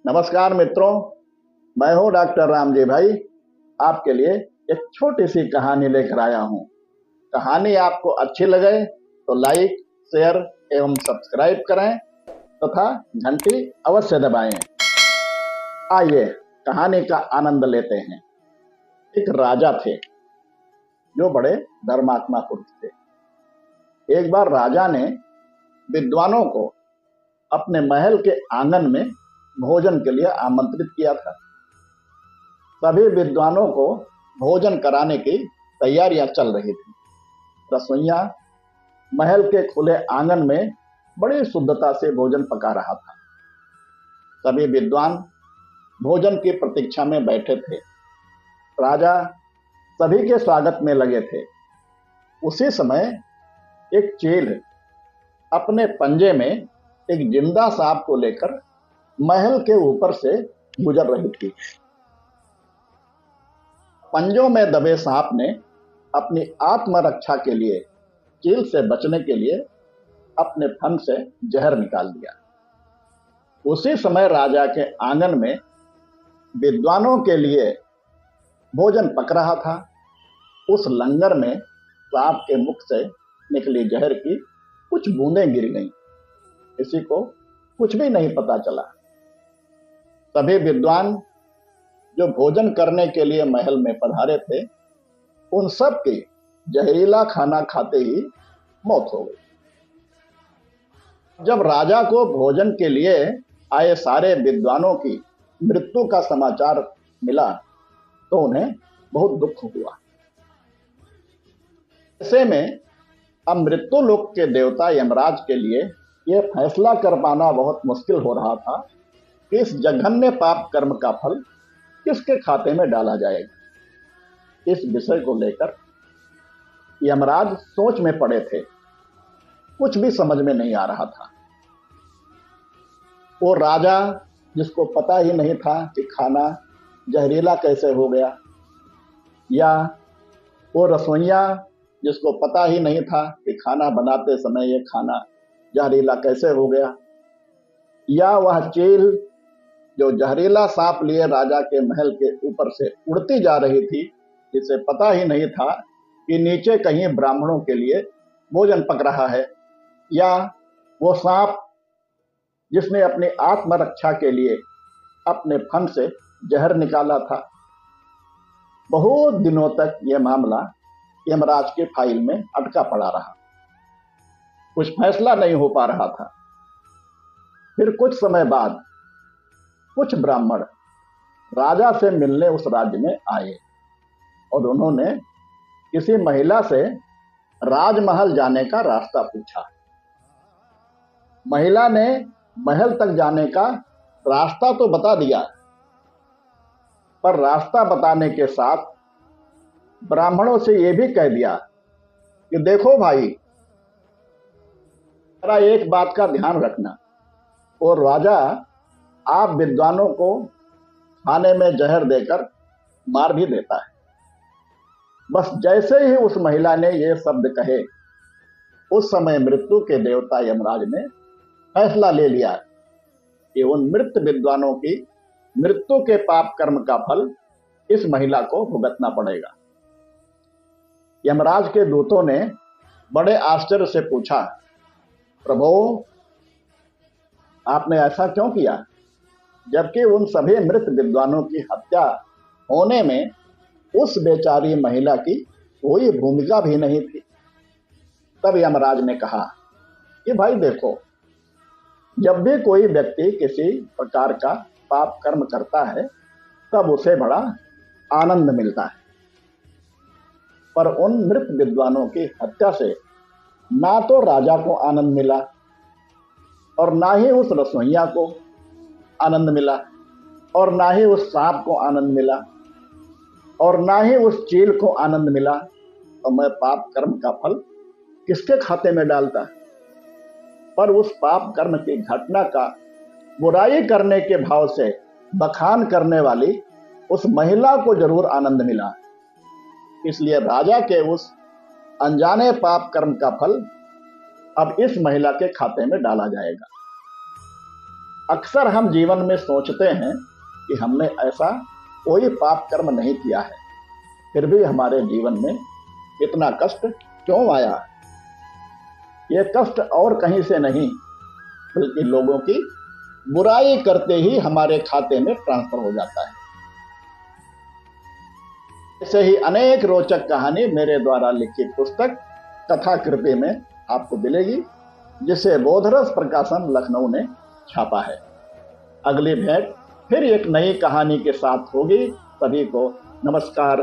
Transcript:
नमस्कार मित्रों, मैं हूं डॉक्टर रामजी भाई। आपके लिए एक छोटी सी कहानी लेकर आया हूं। कहानी आपको अच्छी लगे तो लाइक, शेयर एवं सब्सक्राइब करें तथा घंटी अवश्य दबाएं। आइए कहानी का आनंद लेते हैं। एक राजा थे जो बड़े धर्मात्मा पुरुष थे। एक बार राजा ने विद्वानों को अपने महल के आंगन में भोजन के लिए आमंत्रित किया था। सभी विद्वानों को भोजन कराने की तैयारियां चल रही थी। रसोइया महल के खुले आंगन में बड़ी शुद्धता से भोजन पका रहा था। सभी विद्वान भोजन की प्रतीक्षा में बैठे थे। राजा सभी के स्वागत में लगे थे। उसी समय एक चील अपने पंजे में एक जिंदा सांप को लेकर महल के ऊपर से गुजर रही थी। पंजों में दबे सांप ने अपनी आत्मरक्षा के लिए चील से बचने के लिए अपने फन से जहर निकाल दिया। उसी समय राजा के आंगन में विद्वानों के लिए भोजन पक रहा था। उस लंगर में सांप के मुख से निकली जहर की कुछ बूंदें गिर गईं। किसी को कुछ भी नहीं पता चला। सभी विद्वान जो भोजन करने के लिए महल में पधारे थे, उन सब की जहरीला खाना खाते ही मौत हो गई। जब राजा को भोजन के लिए आए सारे विद्वानों की मृत्यु का समाचार मिला तो उन्हें बहुत दुख हुआ। ऐसे में अब मृत्यु लोक के देवता यमराज के लिए यह फैसला कर पाना बहुत मुश्किल हो रहा था कि इस जघन्य पाप कर्म का फल किसके खाते में डाला जाएगा। इस विषय को लेकर यमराज सोच में पड़े थे। कुछ भी समझ में नहीं आ रहा था। वो राजा जिसको पता ही नहीं था कि खाना जहरीला कैसे हो गया, या वो रसोइया जिसको पता ही नहीं था कि खाना बनाते समय ये खाना जहरीला कैसे हो गया, या वह चील जो जहरीला सांप लिए राजा के महल के ऊपर से उड़ती जा रही थी, जिसे पता ही नहीं था कि नीचे कहीं ब्राह्मणों के लिए भोजन पक रहा है, या वो सांप जिसने अपनी आत्मरक्षा के लिए अपने फन से जहर निकाला था। बहुत दिनों तक यह मामला यमराज के फाइल में अटका पड़ा रहा। कुछ फैसला नहीं हो पा रहा था। फिर कुछ समय बाद कुछ ब्राह्मण राजा से मिलने उस राज्य में आए और उन्होंने किसी महिला से राजमहल जाने का रास्ता पूछा। महिला ने महल तक जाने का रास्ता तो बता दिया, पर रास्ता बताने के साथ ब्राह्मणों से यह भी कह दिया कि देखो भाई, जरा एक बात का ध्यान रखना, और राजा आप विद्वानों को खाने में जहर देकर मार भी देता है। बस जैसे ही उस महिला ने ये शब्द कहे, उस समय मृत्यु के देवता यमराज ने फैसला ले लिया कि उन मृत विद्वानों की मृत्यु के पाप कर्म का फल इस महिला को भुगतना पड़ेगा। यमराज के दूतों ने बड़े आश्चर्य से पूछा, प्रभु, आपने ऐसा क्यों किया, जबकि उन सभी मृत विद्वानों की हत्या होने में उस बेचारी महिला की कोई भूमिका भी नहीं थी। तब यमराज ने कहा कि भाई देखो, जब भी कोई व्यक्ति किसी प्रकार का पाप कर्म करता है तब उसे बड़ा आनंद मिलता है, पर उन मृत विद्वानों की हत्या से ना तो राजा को आनंद मिला और ना ही उस रसोइया को आनंद मिला, और ना ही उस सांप को आनंद मिला, और ना ही उस चील को आनंद मिला। तो मैं पाप कर्म का फल किसके खाते में डालता? पर उस पाप कर्म की घटना का बुराई करने के भाव से बखान करने वाली उस महिला को जरूर आनंद मिला। इसलिए राजा के उस अनजाने पाप कर्म का फल अब इस महिला के खाते में डाला जाएगा। अक्सर हम जीवन में सोचते हैं कि हमने ऐसा कोई पाप कर्म नहीं किया है, फिर भी हमारे जीवन में इतना कष्ट क्यों आया। ये कष्ट और कहीं से नहीं, बल्कि लोगों की बुराई करते ही हमारे खाते में ट्रांसफर हो जाता है। ऐसे ही अनेक रोचक कहानी मेरे द्वारा लिखी पुस्तक कथा कृपी में आपको मिलेगी, जिसे बोधरस प्रकाशन लखनऊ ने छापा है। अगली भेंट फिर एक नई कहानी के साथ होगी। सभी को नमस्कार।